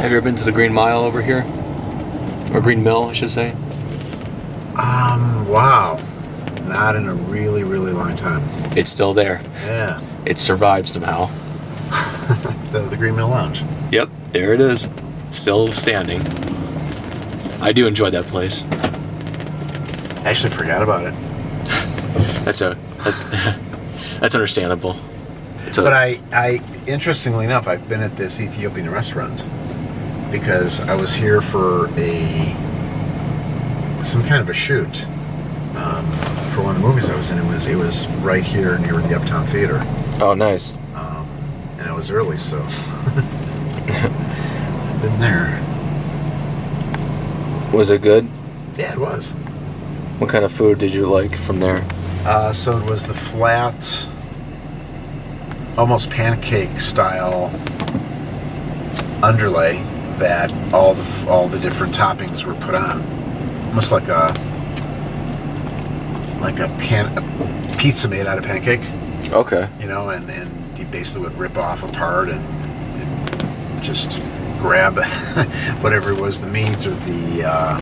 Have you ever been to the Green Mile over here? Or Green Mill, I should say? Wow. Not in a really, really long time. It's still there. Yeah. It survived somehow. the Green Mill Lounge. Yep, there it is. Still standing. I do enjoy that place. I actually forgot about it. That's understandable. But I interestingly enough, I've been at this Ethiopian restaurant because I was here for some kind of a shoot for one of the movies I was in. It was right here near the Uptown Theater. Oh, nice. And I was early, so been there. Was it good? Yeah, it was. What kind of food did you like from there? So it was the flat, almost pancake style underlay that all the different toppings were put on, almost like a pizza made out of pancake. Okay. You know, and you basically would rip off a part and just grab whatever it was, the meat or the.